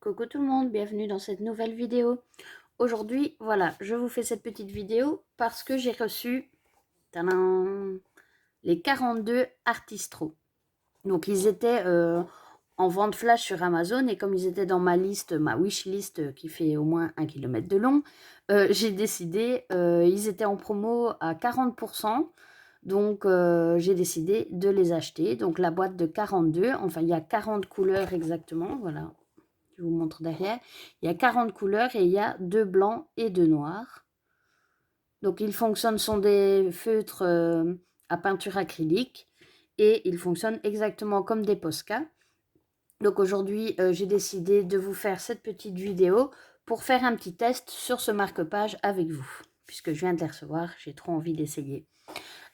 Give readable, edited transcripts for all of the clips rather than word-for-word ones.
Coucou tout le monde, bienvenue dans cette nouvelle vidéo. Aujourd'hui, voilà, je vous fais cette petite vidéo parce que j'ai reçu tadam, les 42 Artistro. Donc ils étaient en vente flash sur Amazon et comme ils étaient dans ma liste, ma wish list qui fait au moins 1 km de long, j'ai décidé, ils étaient en promo à 40%. Donc, j'ai décidé de les acheter. Donc, la boîte de 42, enfin, il y a 40 couleurs exactement, voilà. Je vous montre derrière. Il y a 40 couleurs et il y a 2 blancs et 2 noirs. Donc, ils fonctionnent, sont des feutres à peinture acrylique et ils fonctionnent exactement comme des Posca. Donc, aujourd'hui, j'ai décidé de vous faire cette petite vidéo pour faire un petit test sur ce marque-page avec vous. Puisque je viens de les recevoir, j'ai trop envie d'essayer.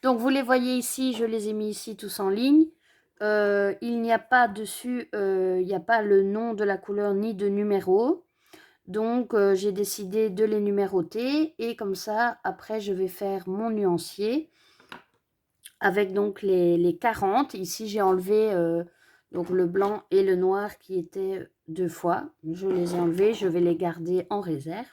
Donc, vous les voyez ici, je les ai mis ici tous en ligne. Il n'y a pas dessus, il n'y a pas le nom de la couleur ni de numéro. Donc, j'ai décidé de les numéroter. Et comme ça, après, je vais faire mon nuancier avec donc les 40. Ici, j'ai enlevé donc le blanc et le noir qui étaient 2 fois. Je les ai enlevés, je vais les garder en réserve.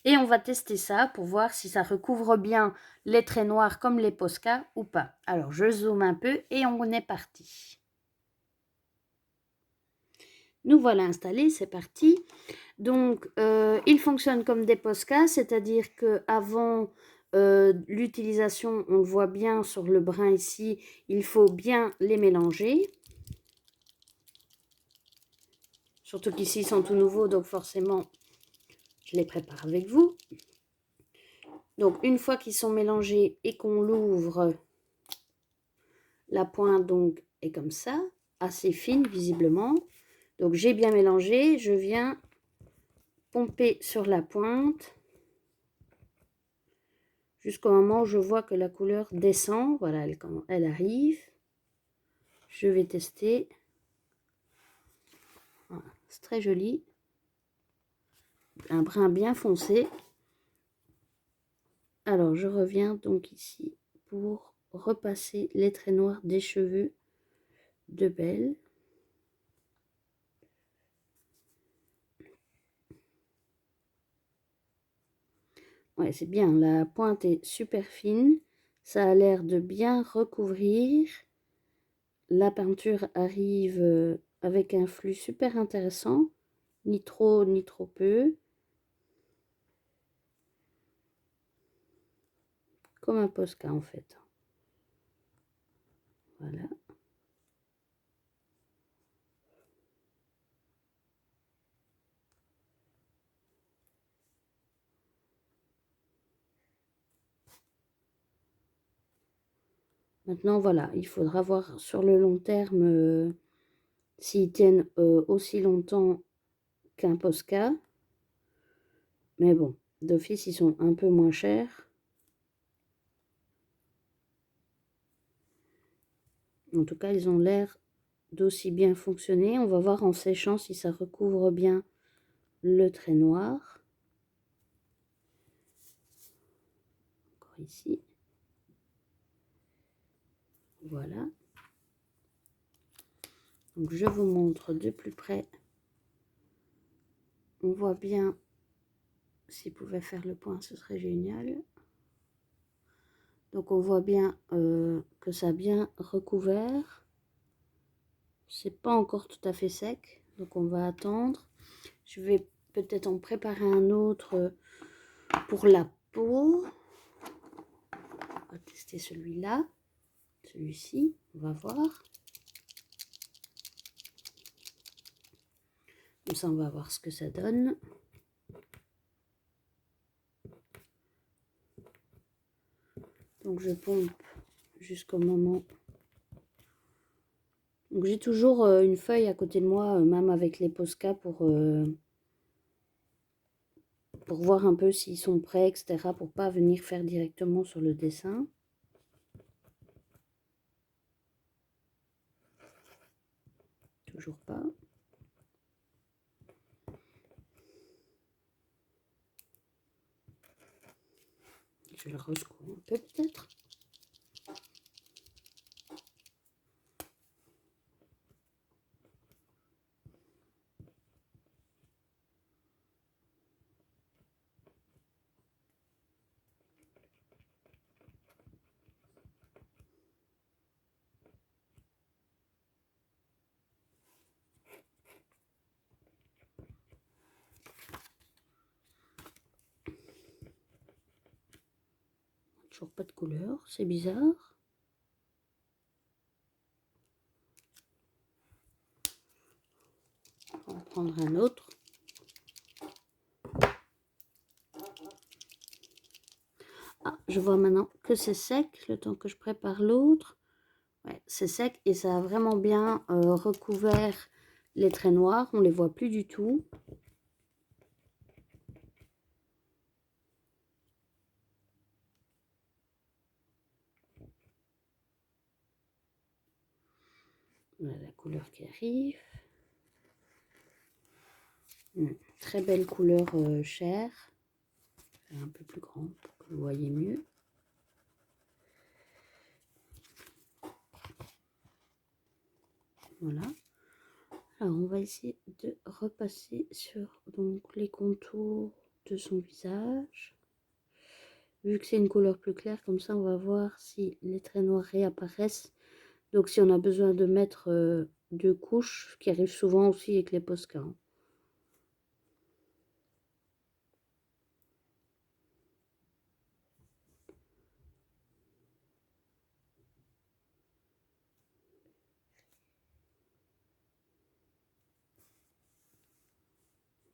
Et on va tester ça pour voir si ça recouvre bien les traits noirs comme les Posca ou pas. Alors, je zoome un peu et on est parti. Nous voilà installés, c'est parti. Donc, il fonctionne comme des Posca, c'est-à-dire qu'avant l'utilisation, on le voit bien sur le brin ici, il faut bien les mélanger. Surtout qu'ici, ils sont tout nouveaux, donc forcément, je les prépare avec vous. Donc, une fois qu'ils sont mélangés et qu'on l'ouvre, la pointe donc est comme ça, assez fine visiblement. Donc, j'ai bien mélangé, je viens pomper sur la pointe jusqu'au moment où je vois que la couleur descend. Voilà, elle arrive. Je vais tester. Voilà, c'est très joli. Un brin bien foncé. Alors, je reviens donc ici pour repasser les traits noirs des cheveux de Belle. Ouais, c'est bien. La pointe est super fine. Ça a l'air de bien recouvrir. La peinture arrive avec un flux super intéressant. Ni trop, ni trop peu. Comme un Posca en fait. Voilà. Maintenant, voilà, il faudra voir sur le long terme s'ils tiennent aussi longtemps qu'un Posca. Mais bon, d'office, ils sont un peu moins chers. En tout cas, ils ont l'air d'aussi bien fonctionner. On va voir en séchant si ça recouvre bien le trait noir. Encore ici. Voilà. Donc, je vous montre de plus près. On voit bien. S'il pouvait faire le point, ce serait génial. Donc, on voit bien que ça a bien recouvert. C'est pas encore tout à fait sec, donc on va attendre. Je vais peut-être en préparer un autre pour la peau. On va tester celui-là, celui-ci, on va voir. Comme ça, on va voir ce que ça donne. Donc, je pompe jusqu'au moment. Donc, j'ai toujours une feuille à côté de moi, même avec les Posca, pour voir un peu s'ils sont prêts, etc. Pour pas venir faire directement sur le dessin. Toujours pas. Je le rescours un peu peut-être. Toujours pas de couleur, c'est bizarre. On va prendre un autre. Ah, je vois maintenant que c'est sec, le temps que je prépare l'autre. Ouais, c'est sec et ça a vraiment bien recouvert les traits noirs. On les voit plus du tout. Voilà la couleur qui arrive. Très belle couleur chair. Un peu plus grand pour que vous voyez mieux. Voilà. Alors on va essayer de repasser sur donc les contours de son visage. Vu que c'est une couleur plus claire, comme ça on va voir si les traits noirs réapparaissent. Donc si on a besoin de mettre 2 couches, ce qui arrive souvent aussi avec les Posca.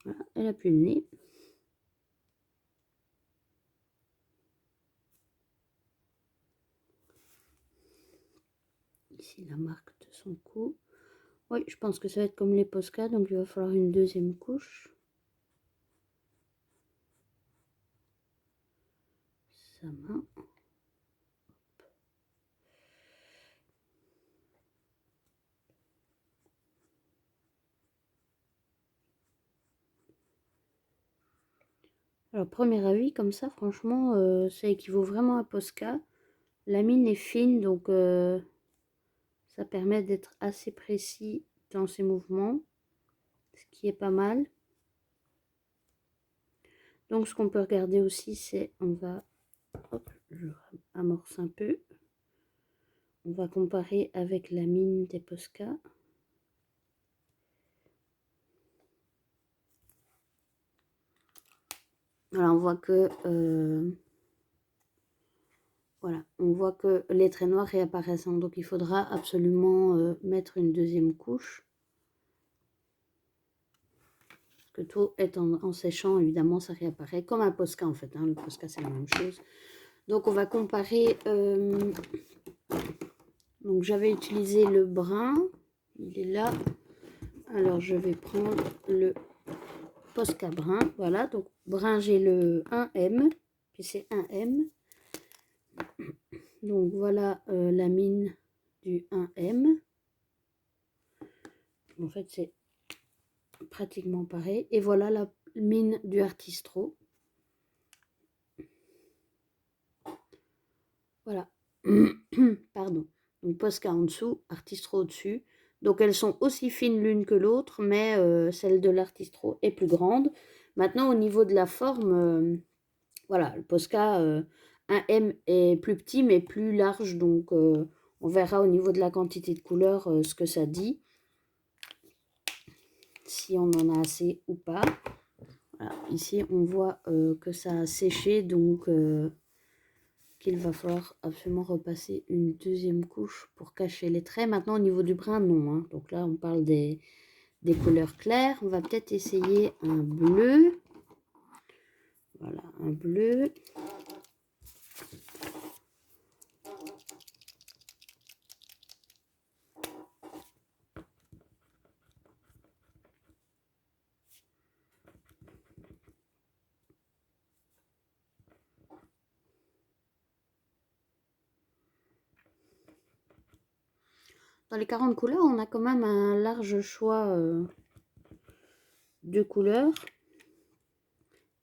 Voilà, elle appuie le nez. Ici la marque de son cou. Oui, je pense que ça va être comme les Posca, donc il va falloir une deuxième couche. Sa main. Alors premier avis, comme ça, franchement, ça équivaut vraiment à Posca. La mine est fine, donc ça permet d'être assez précis dans ses mouvements, ce qui est pas mal. Donc ce qu'on peut regarder aussi, c'est, on va, hop, je amorce un peu, on va comparer avec la mine des Posca. Voilà, on voit que voilà, on voit que les traits noirs réapparaissent, hein, donc il faudra absolument mettre une deuxième couche. Parce que tout est en séchant, évidemment, ça réapparaît comme un Posca en fait, hein, le Posca c'est la même chose. Donc on va comparer, donc j'avais utilisé le brun, il est là. Alors je vais prendre le Posca brun, voilà, donc brun j'ai le 1M, puis c'est 1M. Donc voilà la mine du 1M. En fait c'est pratiquement pareil. Et voilà la mine du Artistro. Voilà. Pardon. Donc Posca en dessous, Artistro au-dessus. Donc elles sont aussi fines l'une que l'autre, mais celle de l'Artistro est plus grande. Maintenant au niveau de la forme, voilà, le Posca 1M est plus petit mais plus large. Donc on verra au niveau de la quantité de couleurs ce que ça dit. Si on en a assez ou pas. Voilà, ici on voit que ça a séché, donc qu'il va falloir absolument repasser une deuxième couche pour cacher les traits. Maintenant au niveau du brun, non, hein. Donc là on parle des couleurs claires. On va peut-être essayer un bleu. Voilà, un bleu. Dans les 40 couleurs, on a quand même un large choix de couleurs.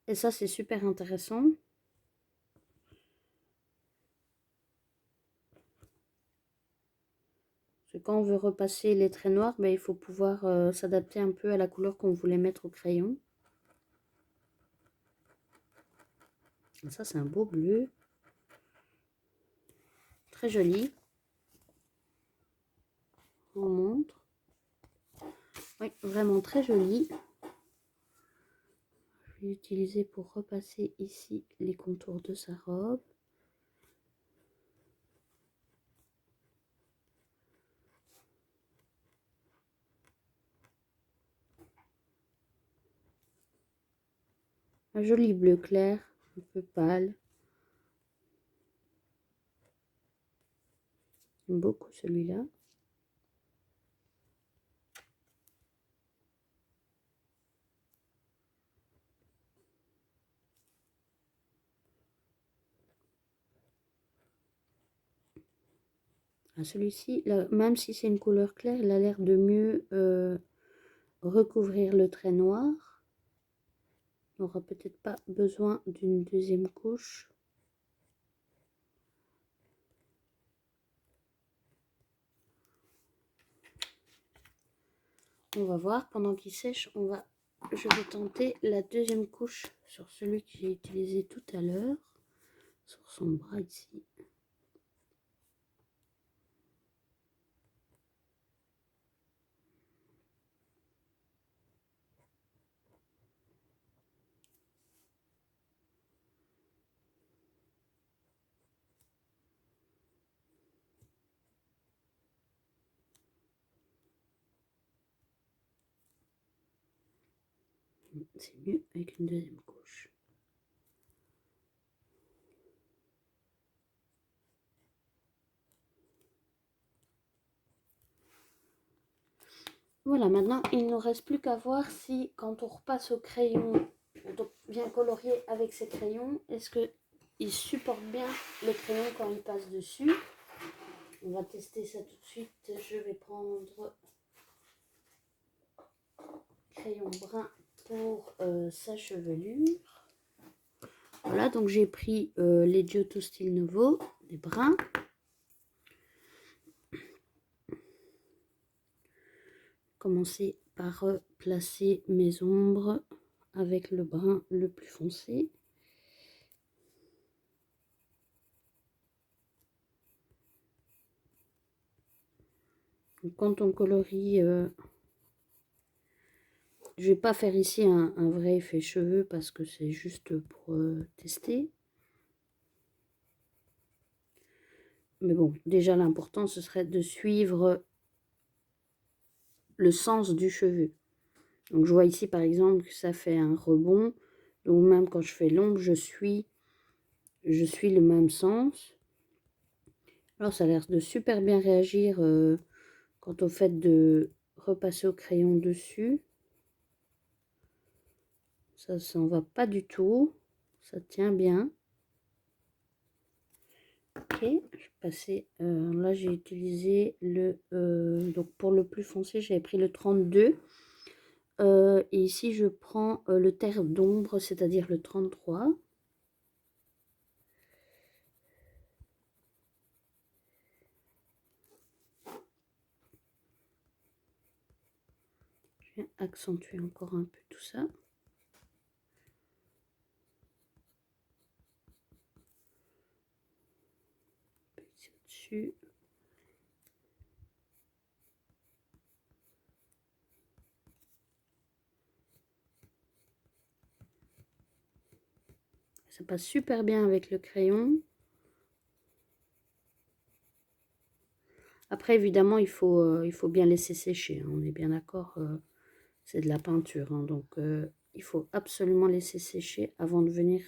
Et ça, c'est super intéressant. Parce que quand on veut repasser les traits noirs, ben, il faut pouvoir s'adapter un peu à la couleur qu'on voulait mettre au crayon. Ça, c'est un beau bleu. Très joli. On montre. Oui, vraiment très joli. Je vais l'utiliser pour repasser ici les contours de sa robe. Un joli bleu clair, un peu pâle. J'aime beaucoup celui-là. Celui-ci, même si c'est une couleur claire, il a l'air de mieux recouvrir le trait noir. On n'aura peut-être pas besoin d'une deuxième couche. On va voir, pendant qu'il sèche, je vais tenter la deuxième couche sur celui que j'ai utilisé tout à l'heure, sur son bras ici. C'est mieux avec une deuxième couche. Voilà, maintenant il ne nous reste plus qu'à voir si quand on repasse au crayon, donc bien colorié avec ces crayons, est-ce qu'il supporte bien le crayon quand il passe dessus. On va tester ça tout de suite. Je vais prendre crayon brun pour sa chevelure. Voilà, donc j'ai pris les Giotto Style Nouveau, des bruns. Commencer par placer mes ombres avec le brun le plus foncé. Donc, quand on colorie, je vais pas faire ici un vrai effet cheveux parce que c'est juste pour tester. Mais bon, déjà l'important ce serait de suivre le sens du cheveu. Donc je vois ici par exemple que ça fait un rebond. Donc même quand je fais l'ombre, je suis le même sens. Alors ça a l'air de super bien réagir quant au fait de repasser au crayon dessus. Ça s'en va pas du tout. Ça tient bien. Ok, je vais passer. Là j'ai utilisé le... donc pour le plus foncé, j'avais pris le 32. Et ici je prends le terre d'ombre, c'est-à-dire le 33. Je viens accentuer encore un peu tout ça. Ici au-dessus. Ça passe super bien avec le crayon. Après, évidemment, il faut bien laisser sécher. Hein, on est bien d'accord, c'est de la peinture. Hein, donc, il faut absolument laisser sécher avant de venir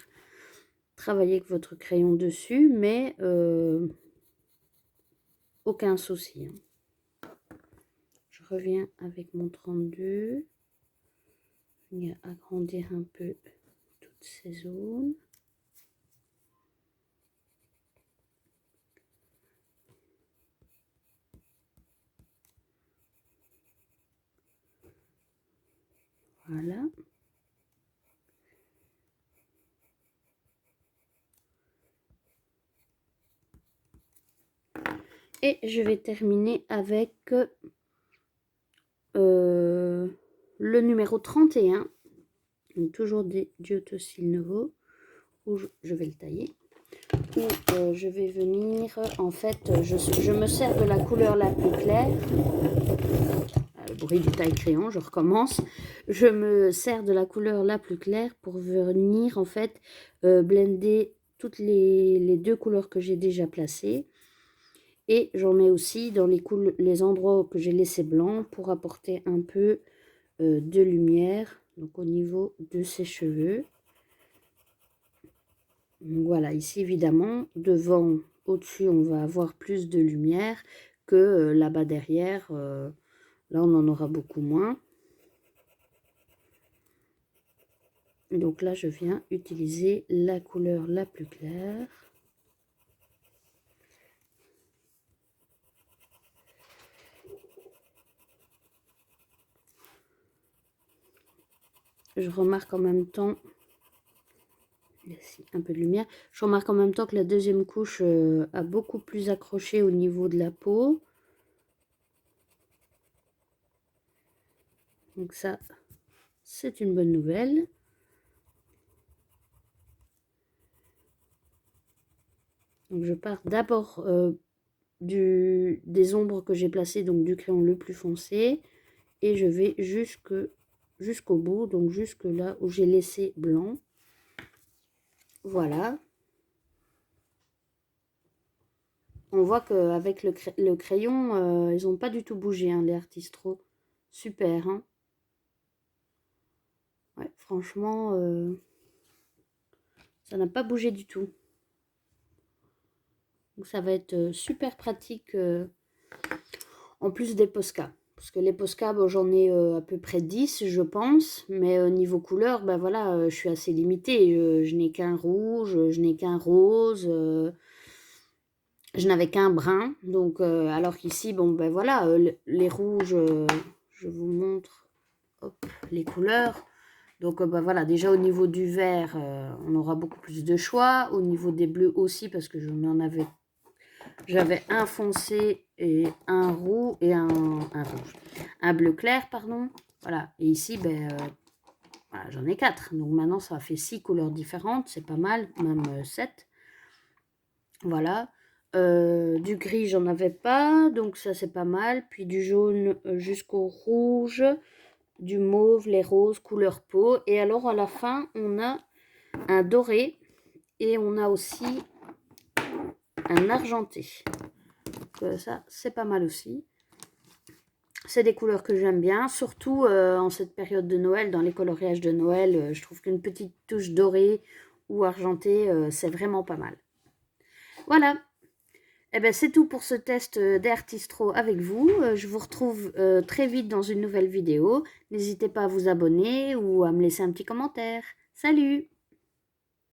travailler avec votre crayon dessus. Mais aucun souci. Hein. Je reviens avec mon 32. Venir agrandir un peu toutes ces zones. Voilà. Et je vais terminer avec le numéro 31. Donc toujours des Giotto Style Nouveau. Où je vais le tailler. Où je vais venir, en fait, je me sers de la couleur la plus claire. Le bruit du taille-crayon, je recommence. Je me sers de la couleur la plus claire pour venir, en fait, blender toutes les deux couleurs que j'ai déjà placées. Et j'en mets aussi dans les endroits que j'ai laissé blancs pour apporter un peu de lumière, donc au niveau de ses cheveux. Donc voilà, ici évidemment, devant, au-dessus, on va avoir plus de lumière que là-bas derrière. Là, on en aura beaucoup moins. Donc là, je viens utiliser la couleur la plus claire. Je remarque en même temps, ici un peu de lumière, je remarque en même temps que la deuxième couche a beaucoup plus accroché au niveau de la peau. Donc ça, c'est une bonne nouvelle. Donc je pars d'abord des ombres que j'ai placées, donc du crayon le plus foncé, et je vais jusqu'au bout, donc jusque là où j'ai laissé blanc. Voilà. On voit qu'avec le crayon, ils n'ont pas du tout bougé, hein, les Artistro. Super, hein. Ouais, franchement, ça n'a pas bougé du tout. Donc ça va être super pratique en plus des Posca. Parce que les Posca, bon, j'en ai à peu près 10, je pense. Mais au niveau couleur, ben voilà, je suis assez limitée. Je n'ai qu'un rouge, je n'ai qu'un rose, je n'avais qu'un brun. Donc, alors qu'ici, bon, ben voilà, les rouges, je vous montre hop, les couleurs. Donc, ben voilà, déjà au niveau du vert, on aura beaucoup plus de choix. Au niveau des bleus aussi, parce que j'avais un foncé et un roux et un rouge. Un bleu clair, pardon. Voilà. Et ici, ben, voilà, j'en ai 4. Donc maintenant, ça fait 6 couleurs différentes. C'est pas mal, même 7. Voilà. Du gris, j'en avais pas. Donc ça, c'est pas mal. Puis du jaune jusqu'au rouge. Du mauve, les roses, couleur peau. Et alors, à la fin, on a un doré. Et on a aussi un argenté. Ça, c'est pas mal aussi. C'est des couleurs que j'aime bien, surtout en cette période de Noël, dans les coloriages de Noël. Je trouve qu'une petite touche dorée ou argentée, c'est vraiment pas mal. Voilà, et ben c'est tout pour ce test d'Artistro avec vous. Je vous retrouve très vite dans une nouvelle vidéo. N'hésitez pas à vous abonner ou à me laisser un petit commentaire. Salut!